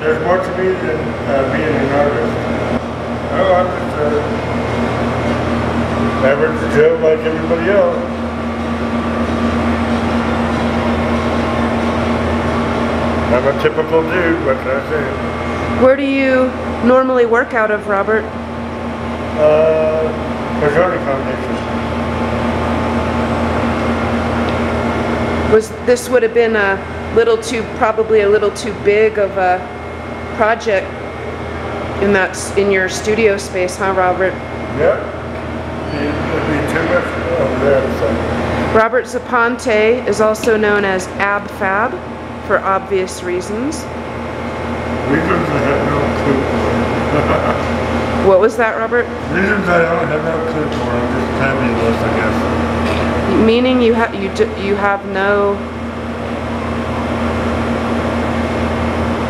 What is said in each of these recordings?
there's more to me than being an artist. Oh, I'm just average Joe like everybody else. I'm a typical dude, what can I say? Where do you normally work out of, Robert? Majority Foundation. This would have been probably a little too big of a project in your studio space, huh, Robert? Yeah. It'd be too much over there. So. Robert Zappanti is also known as Ab Fab for obvious reasons. Reasons I have no clue for. What was that, Robert? Reasons I don't have no clue for. I'm just fabulous, I guess. Meaning you have no.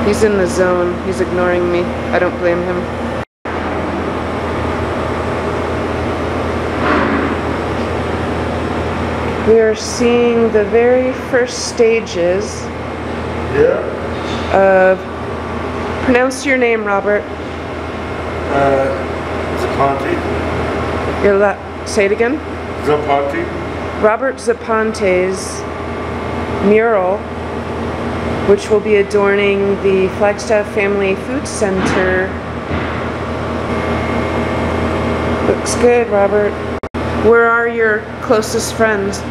He's in the zone. He's ignoring me. I don't blame him. We are seeing the very first stages. Yeah. Of. Pronounce your name, Robert. Zappanti. Say it again. Zappanti. Robert Zappanti's mural, which will be adorning the Flagstaff Family Food Center. Looks good, Robert. Where are your closest friends?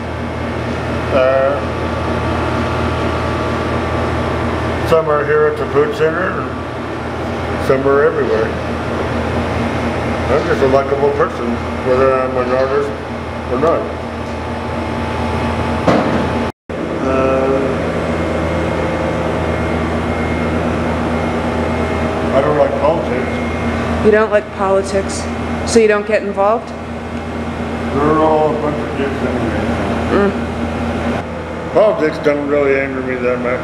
Some are here at the food center, and some are everywhere. I'm just a likable person, whether I'm an artist or not. I don't like politics. You don't like politics, so you don't get involved? They're all a bunch of dicks anyway. Politics don't really anger me that much.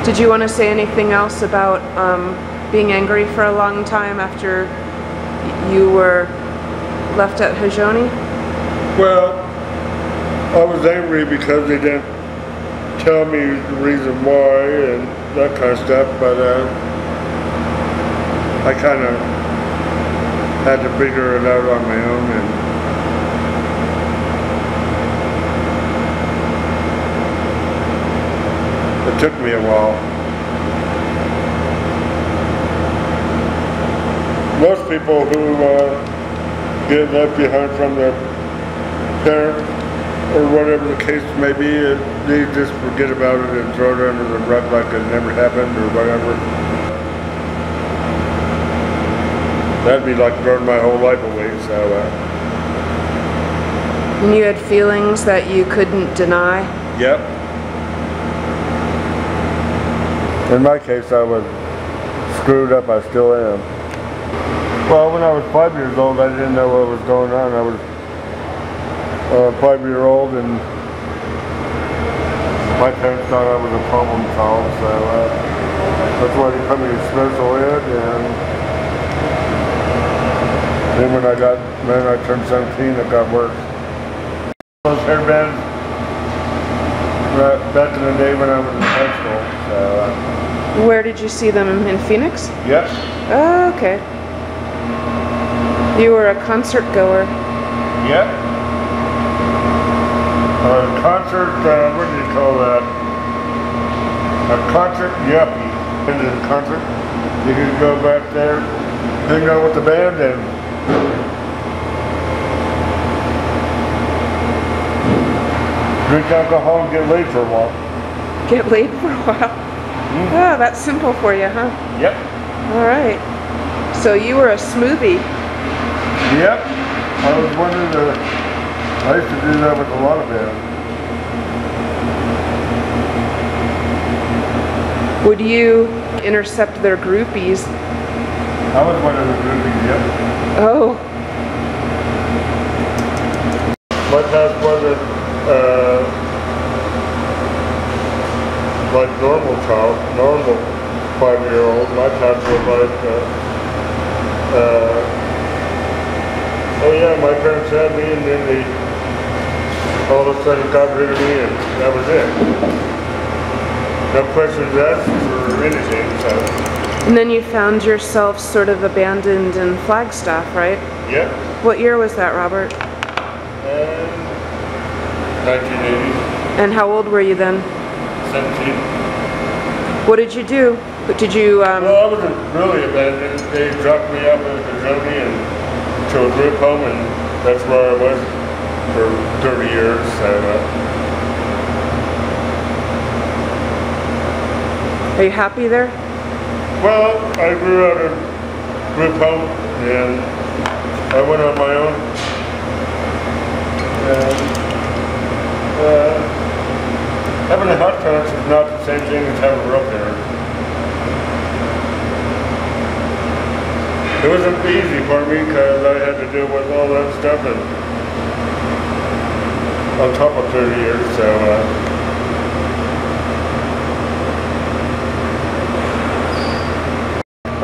Did you want to say anything else about being angry for a long time after you were left at Hajoni? Well, I was angry because they didn't tell me the reason why and that kind of stuff, but I kind of had to figure it out on my own, and it took me a while. Most people who get left behind from their parents or whatever the case may be, they just forget about it and throw it under the rug like it never happened or whatever. That'd be like throwing my whole life away, so. And you had feelings that you couldn't deny? Yep. In my case, I was screwed up. I still am. Well, when I was 5 years old, I didn't know what was going on. I was a 5-year-old, and my parents thought I was a problem child, so that's why they put me in special ed. And then when I turned 17, it got worse. Those hair bands back in the day when I was in high school. So, where did you see them, in Phoenix? Yep. Oh, okay. You were a concert goer. Yep. Concert, what do you call that? A concert yuppie. Into the concert, you could go back there, hang out with the band, and drink alcohol and get laid for a while. Get laid for a while? Mm-hmm. Oh, that's simple for you, huh? Yep. All right. So you were a smoothie. Yep. I was one of the, I used to do that with a lot of bands. Would you intercept their groupies? I was one of the groupies, yep. Oh. My past wasn't like normal 5-year-old. My past was like, oh yeah, my parents had me, and then they all of a sudden got rid of me, and that was it. No questions asked or anything, so. And then you found yourself sort of abandoned in Flagstaff, right? Yep. What year was that, Robert? 1980. And how old were you then? 17. What did you do? Did you, Well, I wasn't really abandoned. They dropped me off at Kazoni and to a group home, and that's where I was for 30 years. So, are you happy there? well, I grew out of group home, and I went on my own. And having a hot parents is not the same thing as having a real parent. It wasn't easy for me because I had to deal with all that stuff and on top of 30 years,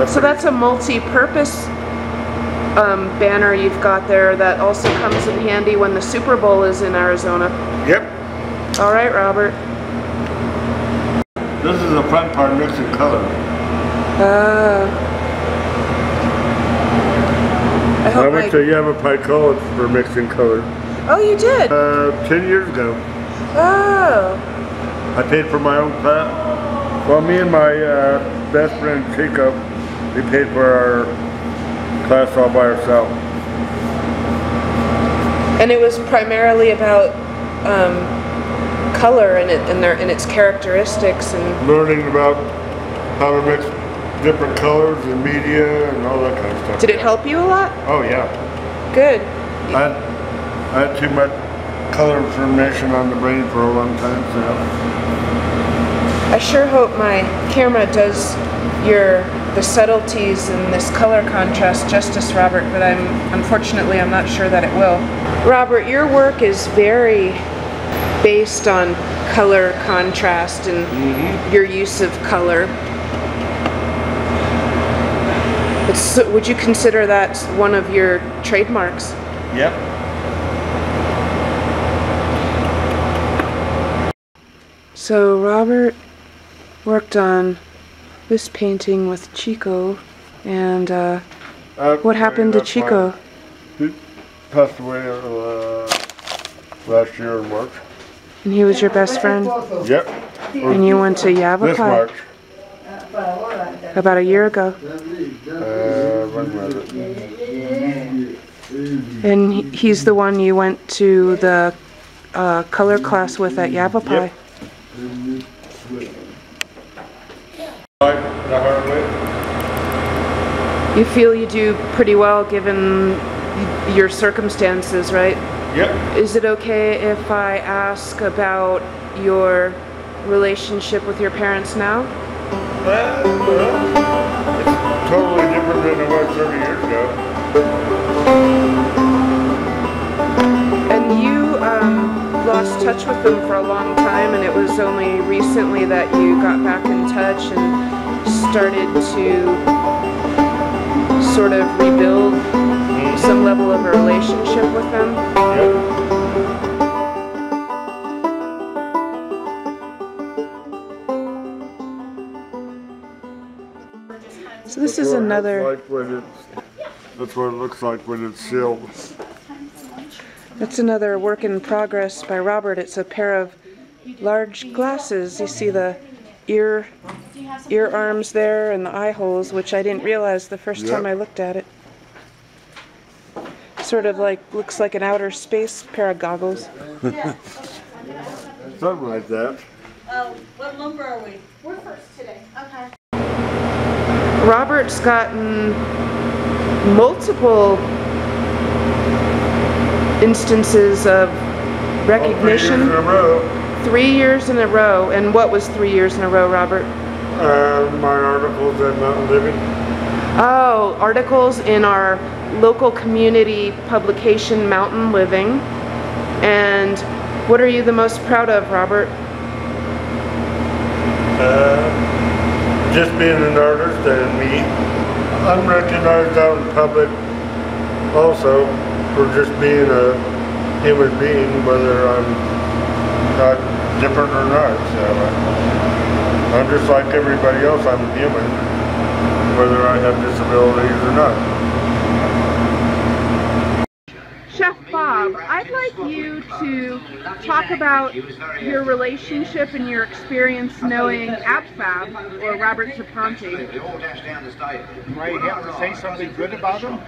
So that's a multi-purpose banner you've got there that also comes in handy when the Super Bowl is in Arizona. Yep. All right, Robert. This is the front part, mixing color. I I hope went to Yavapai College for mixing color. Oh, you did? 10 years ago. Oh. I paid for my own class. Well, me and my best friend Chico, we paid for our class all by ourselves. And it was primarily about color and its characteristics and Learning about how to mix different colors and media and all that kind of stuff. Did it help you a lot? Oh yeah. Good. I had too much color information on the brain for a long time, so. I sure hope my camera does the subtleties and this color contrast justice, Robert, but unfortunately I'm not sure that it will. Robert, your work is very based on color contrast and your use of color. Would you consider that one of your trademarks? Yep. So Robert worked on this painting with Chico, and what happened to Chico? He passed away last year in March. And he was your best friend? Yep. And you went to Yavapai? This March. About a year ago. When was it? And he's the one you went to the color class with at Yavapai? Yep. The hard way. You feel you do pretty well given your circumstances, right? Yep. Is it okay if I ask about your relationship with your parents now? Well, it's totally different than it was 30 years ago. And you lost touch with them for a long time, and it was only recently that you got back in touch and started to sort of rebuild some level of a relationship with them. Yep. So this is another... That's what it looks like when it's sealed. That's another work in progress by Robert. It's a pair of large glasses. You see the ear arms there and the eye holes, which I didn't realize the first time I looked at it. Sort of like, looks like an outer space pair of goggles. Something like that. What number are we? We're first today. Okay. Robert's gotten multiple instances of recognition. 3 years in a row. 3 years in a row. And what was 3 years in a row, Robert? My articles at Mountain Living. Oh, articles in our local community publication, Mountain Living. And what are you the most proud of, Robert? Just being an artist and me. I'm recognized out in public also for just being a human being, whether I'm not different or not. So. I'm just like everybody else, I'm a human, whether I have disabilities or not. Chef Bob, I'd like you to talk about your relationship and your experience knowing AbFab, or Robert Zappanti. Do I have to say something good about him?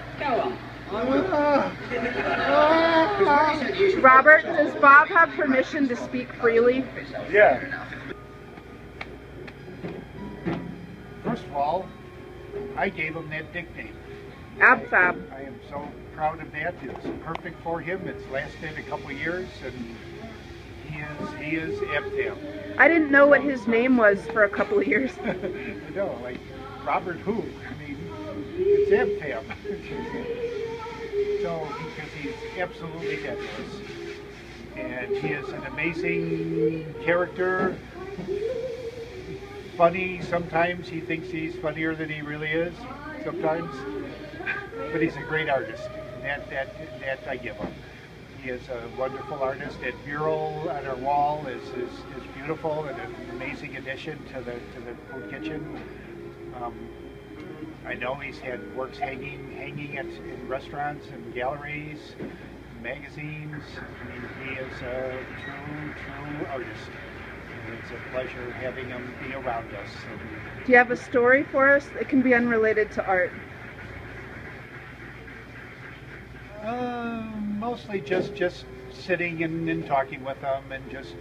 Robert, does Bob have permission to speak freely? Yeah. First of all, I gave him that nickname. AbFab. I am so proud of that. It's perfect for him. It's lasted a couple years, and he is AbFab. I didn't know what his name was for a couple of years. You know, like Robert who? I mean, it's AbFab. So, because he's absolutely fabulous. And he is an amazing character. Funny, sometimes he thinks he's funnier than he really is, sometimes. But he's a great artist. That I give him. He is a wonderful artist. That mural on our wall is beautiful and an amazing addition to the food kitchen. I know he's had works hanging in restaurants and galleries, magazines. I mean, he is a true artist. And it's a pleasure having him be around us. Do you have a story for us? It can be unrelated to art. Mostly just sitting and talking with him, and just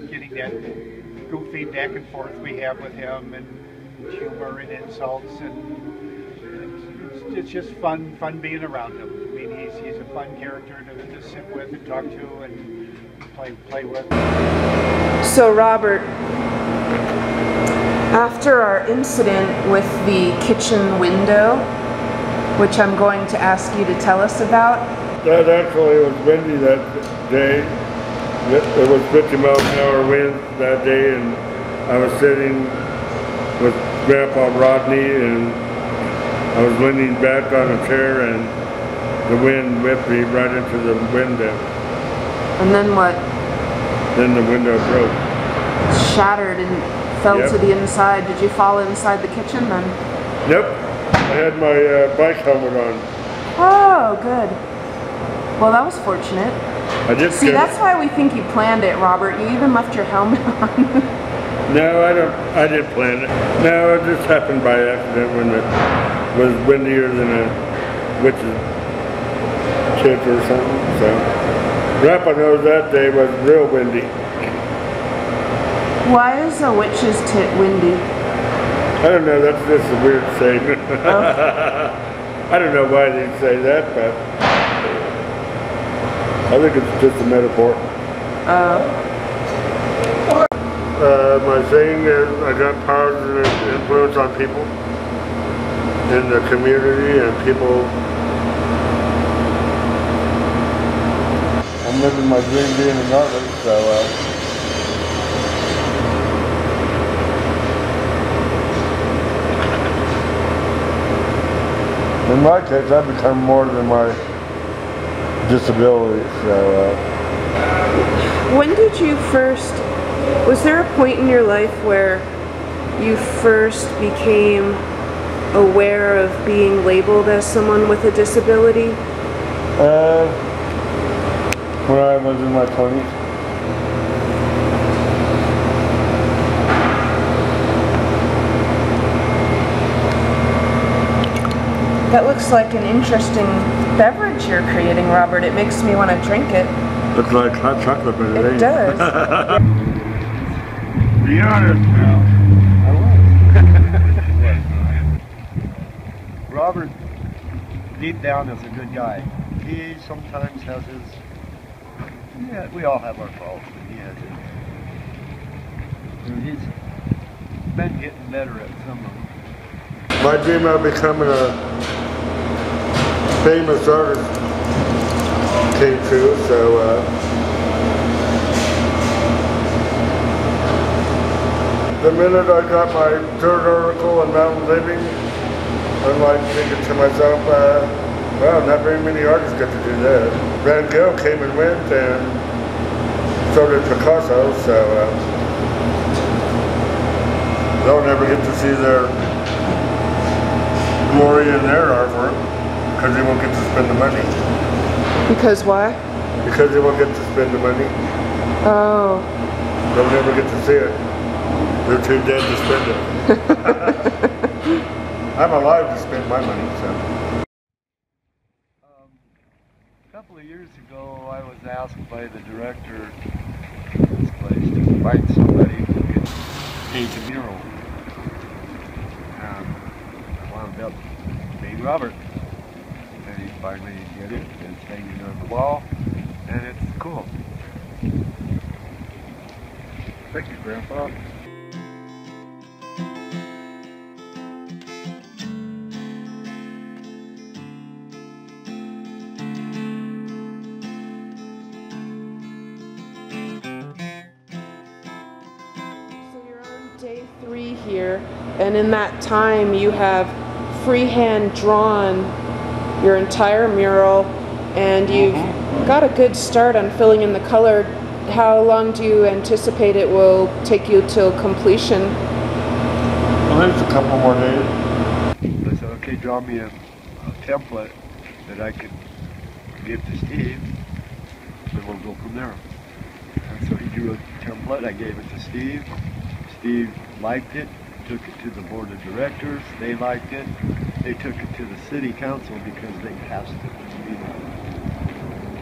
getting that goofy back and forth we have with him, and humor and insults, and it's just fun being around him. I mean, he's a fun character to sit with and talk to and play with. So Robert, after our incident with the kitchen window, which I'm going to ask you to tell us about. That actually was windy that day. It was 50 miles an hour wind that day, and I was sitting with Grandpa Rodney, and I was leaning back on a chair, and the wind whipped me right into the window. And then what? Then the window broke. Shattered and fell to the inside. Did you fall inside the kitchen then? Nope. I had my bike helmet on. Oh, good. Well, that was fortunate. I did. See, that's why we think you planned it, Robert. You even left your helmet on. No, I didn't plan it. No, it just happened by accident when it was windier than a witch's tit or something. So, Grandpa knows that day was real windy. Why is a witch's tit windy? I don't know, that's just a weird saying. I don't know why they say that, but I think it's just a metaphor. My saying is I got positive influence on people in the community, and people. I'm living my dream being an artist, so in my case, I've become more than my disability, so When did you first, was there a point in your life where you first became aware of being labeled as someone with a disability? When I was in my 20s. That looks like an interesting beverage you're creating, Robert. It makes me want to drink it. Looks like hot chocolate, but it ain't. It does. Be honest now. Robert, deep down, is a good guy. He sometimes has his, we all have our faults, but he has his. And he's been getting better at some of them. My dream of becoming a famous artist came true, so the minute I got my third article in Mountain Living, I'm like thinking to myself, well, not very many artists get to do that. Van Gogh came and went, and so did Picasso, so they'll never get to see their glory in their artwork because they won't get to spend the money. Because why? Because they won't get to spend the money. Oh. They'll never get to see it. They're too dead to spend it. I'm alive to spend my money, so. A couple of years ago, I was asked by the director of this place to find somebody who could paint a mural. I wound up being Robert. And he finally did it, and it's hanging on the wall, and it's cool. Thank you, Grandpa. Day 3 here, and in that time you have freehand drawn your entire mural, and you've got a good start on filling in the color. How long do you anticipate it will take you till completion? Well, there's a couple more days. I said, okay, draw me a template that I could give to Steve, and we'll go from there. And so he drew a template, I gave it to Steve. Steve liked it, took it to the board of directors, they liked it. They took it to the city council because they passed it, you know,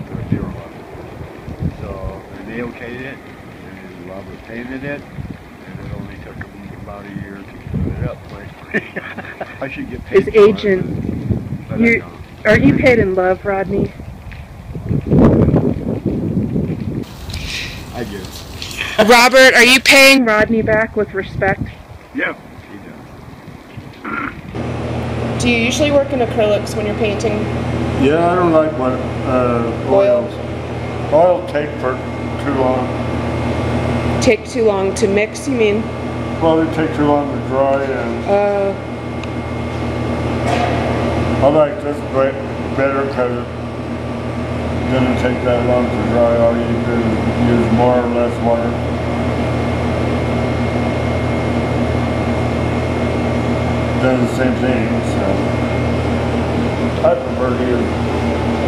the bureau of it. So, and they okayed it, and Robert painted it, and it only took him about a year to put it up. I should get paid. His agent, But aren't you paid in love, Rodney? I do. Robert, are you paying Rodney back with respect? Yeah, he does. Do you usually work in acrylics when you're painting? Yeah, I don't like what oils. Oil take for too long. Take too long to mix, you mean? Well, they take too long to dry, and I like this better because it doesn't take that long to dry. All you do is use more or less water. Does the same thing, so I prefer to use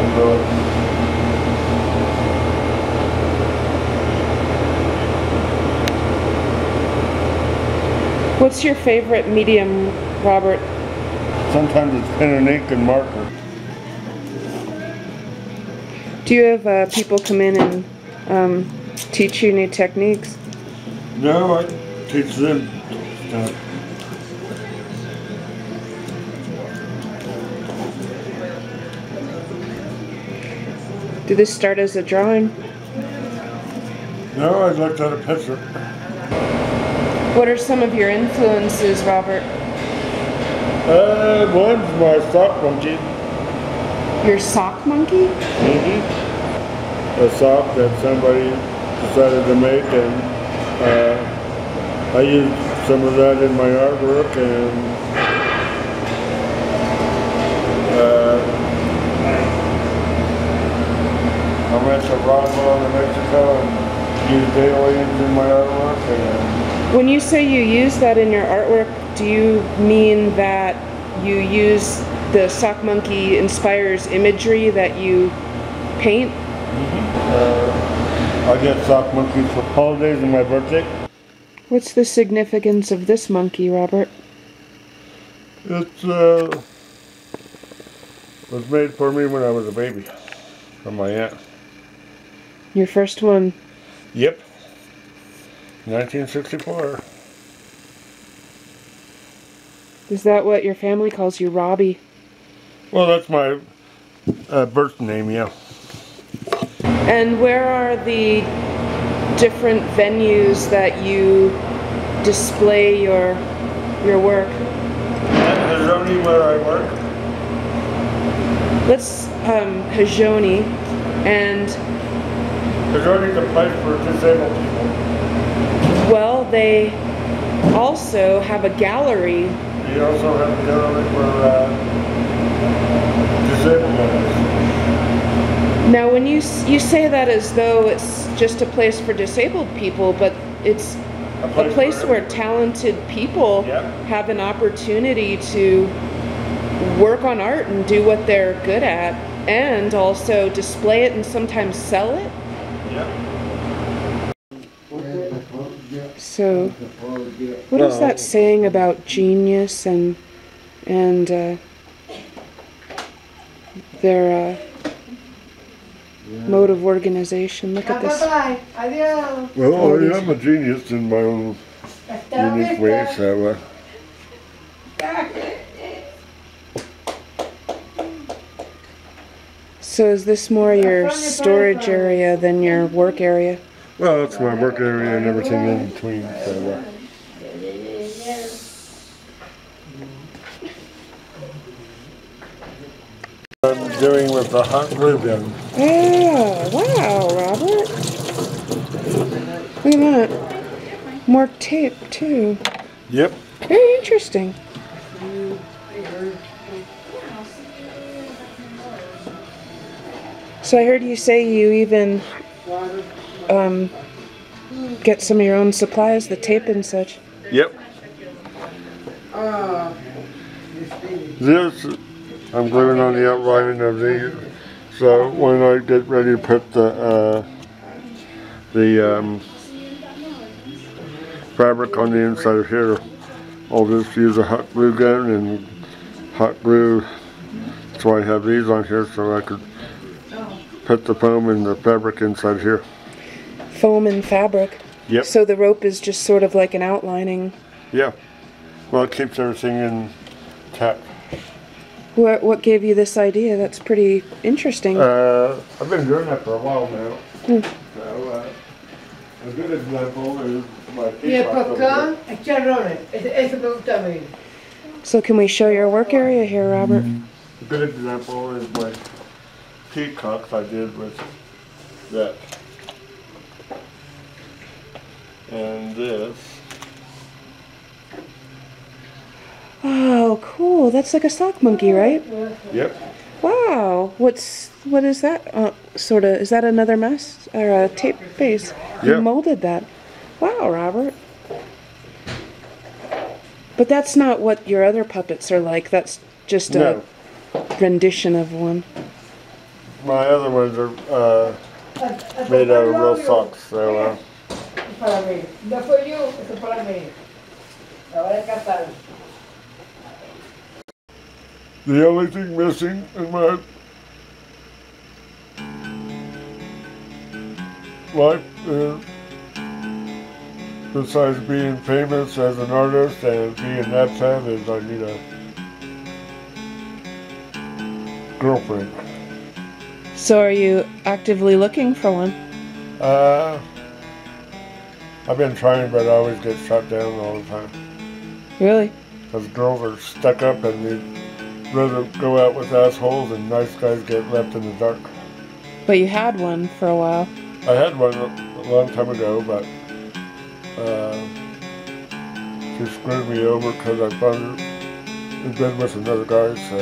acrylic. What's your favorite medium, Robert? Sometimes it's pen and ink and marker. Do you have people come in and teach you new techniques? No, I teach them stuff. Did this start as a drawing? No, I looked at a picture. What are some of your influences, Robert? One's my sock monkey. Your sock monkey? A sock that somebody decided to make, and I used some of that in my artwork, and I went to Roswell, New Mexico, and used aliens in my artwork. And when you say you use that in your artwork, do you mean that you use the sock monkey inspires imagery that you paint? I get sock monkeys for holidays and my birthday. What's the significance of this monkey, Robert? It was made for me when I was a baby from my aunt. Your first one? Yep. 1964. Is that what your family calls you, Robbie? Well, that's my birth name, yeah. And where are the different venues that you display your work? There's only where I work. Let's Hajoni, and There's only the place for disabled people. well, they also have a gallery. We also have a gallery for disabled ones. Now, when you say that as though it's just a place for disabled people, but it's a place where talented people Yep. have an opportunity to work on art and do what they're good at, and also display it and sometimes sell it. Yep. So, what is that saying about genius and their mode of organization? Look at this. Bye. Adios. Well, I am a genius in my own unique way, so So is this more your storage area than your work area? well, that's my work area and everything in between, so I'm doing with the hot glue gun. Yeah, wow, Robert. Look at that. More tape, too. Yep. Very interesting. So I heard you say you even get some of your own supplies, the tape and such. Yep. This, I'm gluing on the outlining of these, so when I get ready to put the fabric on the inside of here, I'll just use a hot glue gun and hot glue. That's why I have these on here, so I could put the foam and the fabric inside here. Foam and fabric. Yep. So the rope is just sort of like an outlining. Yeah. Well, it keeps everything intact. What gave you this idea? That's pretty interesting. I've been doing that for a while now. So, a good example is my peacock over here. Eso me gusta a mí. So can we show your work area here, Robert? A good example is my peacocks I did with that. And this. Oh, cool. That's like a sock monkey, right? Yep. Wow. What is that? Sort of. Is that another mess or a tape base? You Yep. molded that. Wow, Robert. But that's not what your other puppets are like. That's just a rendition of one. My other ones are made out of real socks. So. Para mí. No fue yo, eso para mí. Ahora es capaz. The only thing missing in my life is, besides being famous as an artist and being that sad, is I need a girlfriend. So are you actively looking for one? I've been trying, but I always get shot down all the time. Really? Because girls are stuck up and they'd rather go out with assholes and nice guys get left in the dark. But you had one for a while. I had one a long time ago, but she screwed me over because I found her in bed with another guy, so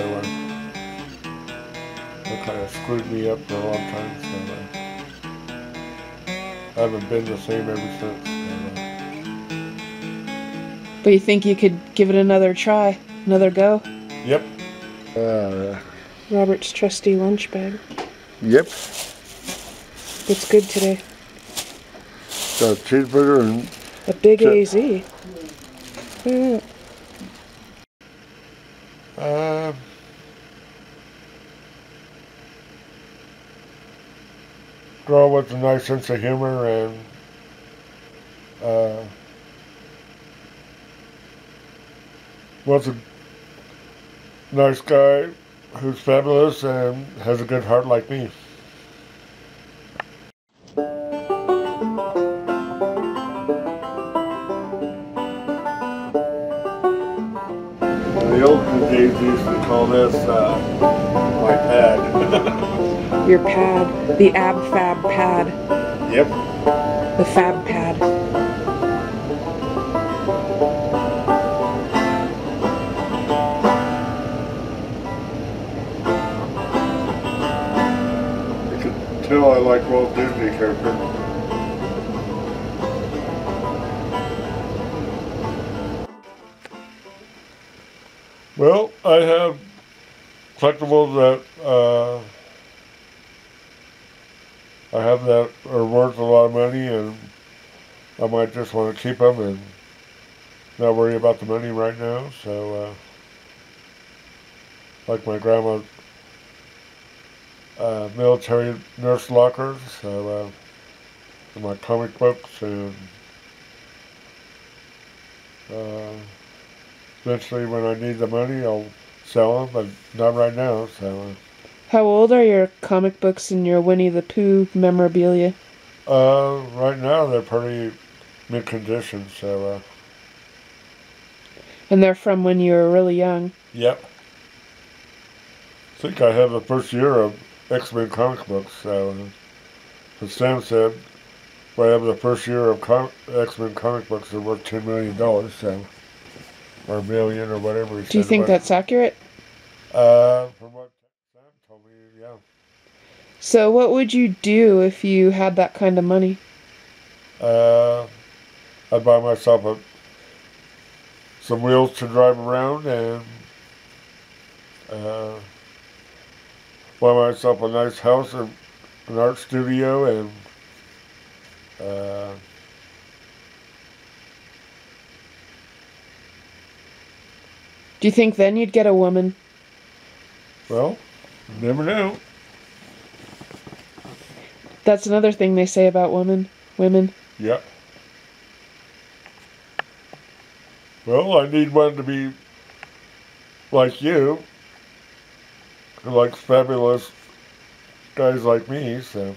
that kind of screwed me up for a long time. So I haven't been the same ever since. But you think you could give it another try? Another go? Yep. Robert's trusty lunch bag. Yep. What's good today? Got a cheeseburger and A big AZ. Look at that. girl with a nice sense of humor and was a nice guy who's fabulous and has a good heart like me. The old days used to call this my pad. Your pad. The ab fab pad. Yep. The fab pad. You can tell I like Walt Disney characters. Well, I have collectibles that I have that are worth a lot of money, and I might just want to keep them and not worry about the money right now. So, like my grandma's military nurse lockers, so and my comic books, and eventually when I need the money, I'll sell them, but not right now. So. How old are your comic books and your Winnie the Pooh memorabilia? Right now they're pretty mint condition, so. And they're from when you were really young? Yep. I think I have the first year of X-Men comic books, so. As Sam said, if I have the first year of X-Men comic books, they're worth $10 million, so. Or $1 million, or whatever he said. Do you think that's accurate? From what Sam told me, yeah. So what would you do if you had that kind of money? I'd buy myself some wheels to drive around, and buy myself a nice house and an art studio, and Do you think then you'd get a woman? well, you never know. That's another thing they say about women. Yep. Well, I need one to be like you, who likes fabulous guys like me, so.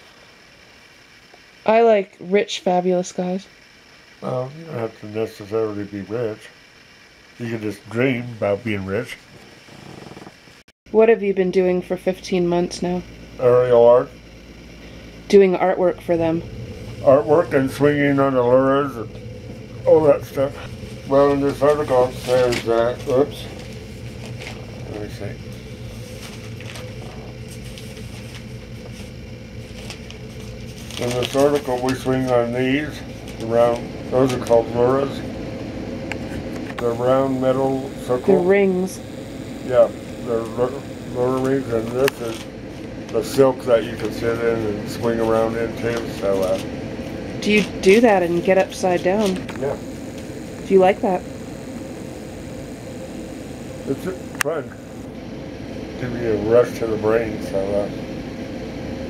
I like rich, fabulous guys. Well, you don't have to necessarily be rich. You can just dream about being rich. What have you been doing for 15 months now? Aerial art. Doing artwork for them. Artwork and swinging on the lures and all that stuff. Well, in this article it says that, oops, let me see. In this article we swing on these, those are called lures. They're round metal circles. The rings. Yeah, they're lure rings, and this is the silk that you can sit in and swing around into, so. Do you do that and get upside down? Yeah. Do you like that? It's fun. Give you a rush to the brain, so.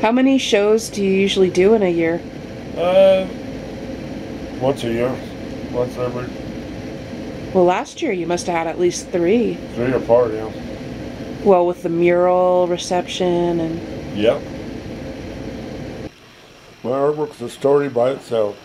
How many shows do you usually do in a year? Once a year. Once every. Well, last year you must have had at least 3. 3 or 4, yeah. Well, with the mural reception and... Yep. My artwork's a story by itself.